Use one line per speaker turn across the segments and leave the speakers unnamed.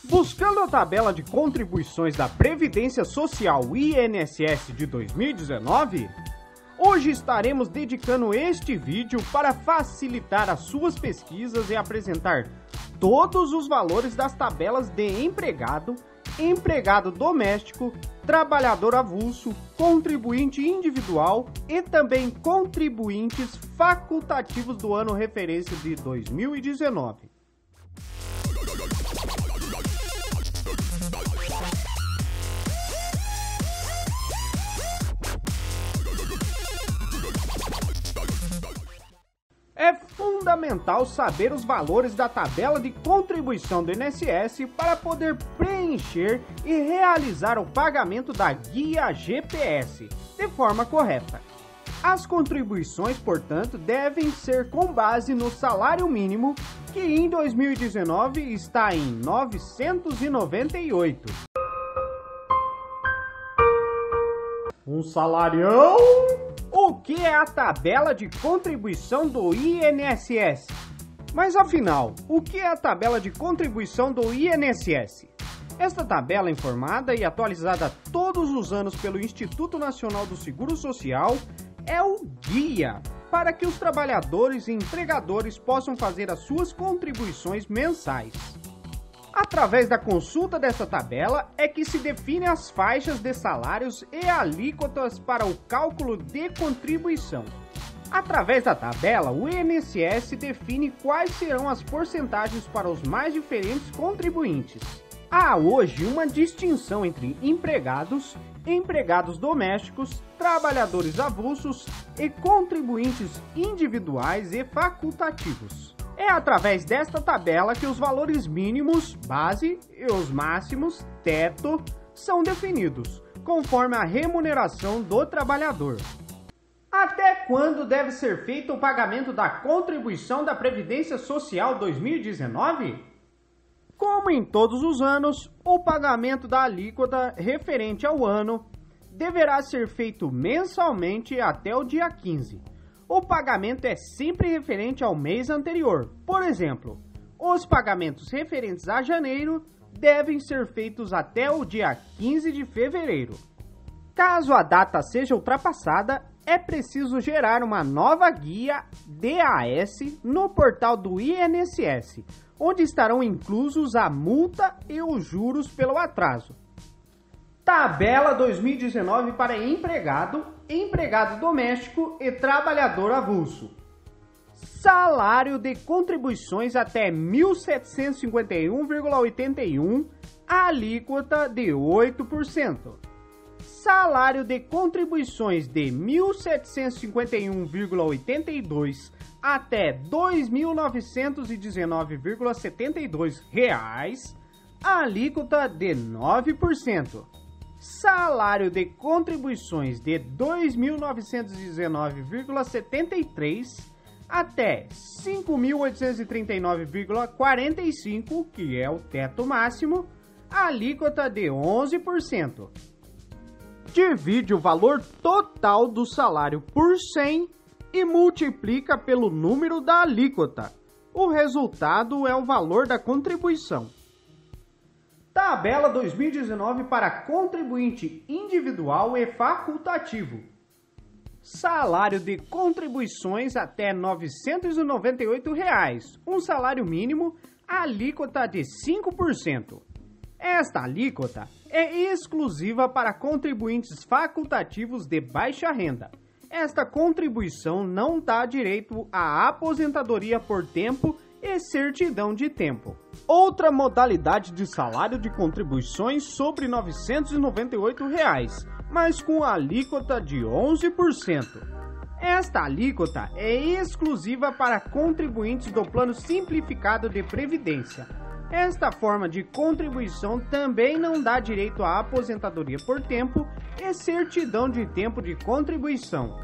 Buscando a tabela de contribuições da Previdência Social INSS de 2019, hoje estaremos dedicando este vídeo para facilitar as suas pesquisas e apresentar todos os valores das tabelas de empregado, empregado doméstico, trabalhador avulso, contribuinte individual e também contribuintes facultativos do ano referência de 2019. É fundamental saber os valores da tabela de contribuição do INSS para poder preencher e realizar o pagamento da guia GPS de forma correta. As contribuições, portanto, devem ser com base no salário mínimo, que em 2019 está em R$ 998. Um salarião? O que é a tabela de contribuição do INSS? Mas afinal, o que é a tabela de contribuição do INSS? Esta tabela é informada e atualizada todos os anos pelo Instituto Nacional do Seguro Social é o guia para que os trabalhadores e empregadores possam fazer as suas contribuições mensais. Através da consulta dessa tabela é que se define as faixas de salários e alíquotas para o cálculo de contribuição. Através da tabela, o INSS define quais serão as porcentagens para os mais diferentes contribuintes. Há hoje uma distinção entre empregados, empregados domésticos, trabalhadores avulsos e contribuintes individuais e facultativos. É através desta tabela que os valores mínimos, base, e os máximos, teto, são definidos, conforme a remuneração do trabalhador. Até quando deve ser feito o pagamento da contribuição da Previdência Social 2019? Como em todos os anos, o pagamento da alíquota referente ao ano deverá ser feito mensalmente até o dia 15. O pagamento é sempre referente ao mês anterior. Por exemplo, os pagamentos referentes a janeiro devem ser feitos até o dia 15 de fevereiro. Caso a data seja ultrapassada, é preciso gerar uma nova guia DAS no portal do INSS, onde estarão inclusos a multa e os juros pelo atraso. Tabela 2019 para empregado, empregado doméstico e trabalhador avulso. Salário de contribuições até R$ 1.751,81, alíquota de 8%. Salário de contribuições de R$ 1.751,82 até R$ 2.919,72, alíquota de 9%. Salário de contribuições de R$ 2.919,73 até R$ 5.839,45, que é o teto máximo, alíquota de 11%. Divide o valor total do salário por 100 e multiplica pelo número da alíquota. O resultado é o valor da contribuição. Tabela 2019 para contribuinte individual e facultativo. Salário de contribuições até R$ 998, um salário mínimo, alíquota de 5%. Esta alíquota é exclusiva para contribuintes facultativos de baixa renda. Esta contribuição não dá direito à aposentadoria por tempo e certidão de tempo. Outra modalidade de salário de contribuições sobre R$ 998, mas com alíquota de 11%. Esta alíquota é exclusiva para contribuintes do Plano Simplificado de Previdência. Esta forma de contribuição também não dá direito à aposentadoria por tempo e certidão de tempo de contribuição.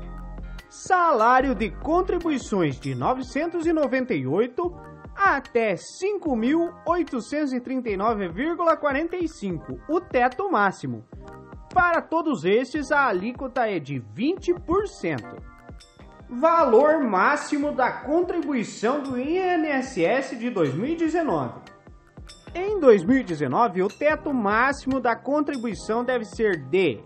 Salário de contribuições de R$ 998 até R$ 5.839,45, o teto máximo. Para todos estes, a alíquota é de 20%. Valor máximo da contribuição do INSS de 2019. Em 2019, o teto máximo da contribuição deve ser de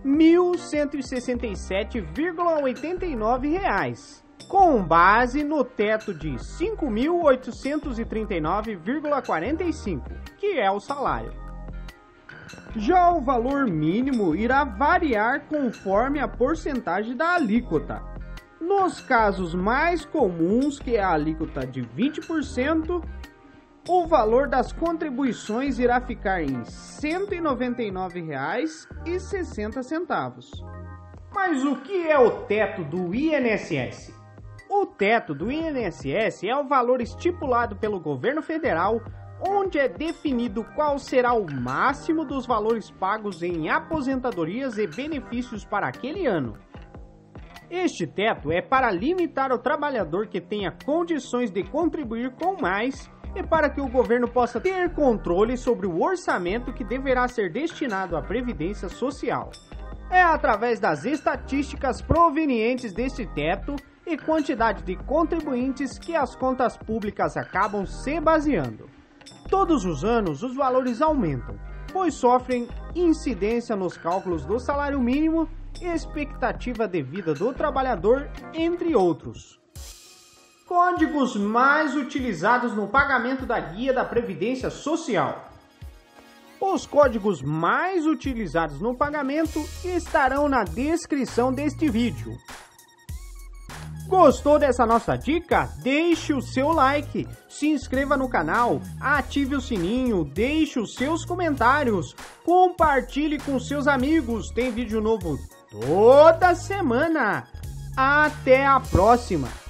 R$ 1.167,89, com base no teto de R$ 5.839,45, que é o salário. Já o valor mínimo irá variar conforme a porcentagem da alíquota. Nos casos mais comuns, que é a alíquota de 20%, o valor das contribuições irá ficar em R$ 199,60. Mas o que é o teto do INSS? O teto do INSS é o valor estipulado pelo governo federal, onde é definido qual será o máximo dos valores pagos em aposentadorias e benefícios para aquele ano. Este teto é para limitar o trabalhador que tenha condições de contribuir com mais e para que o governo possa ter controle sobre o orçamento que deverá ser destinado à Previdência Social. É através das estatísticas provenientes deste teto e quantidade de contribuintes que as contas públicas acabam se baseando. Todos os anos, os valores aumentam, pois sofrem incidência nos cálculos do salário mínimo e expectativa de vida do trabalhador, entre outros. Códigos mais utilizados no pagamento da Guia da Previdência Social. Os códigos mais utilizados no pagamento estarão na descrição deste vídeo. Gostou dessa nossa dica? Deixe o seu like, se inscreva no canal, ative o sininho, deixe os seus comentários, compartilhe com seus amigos, tem vídeo novo toda semana. Até a próxima!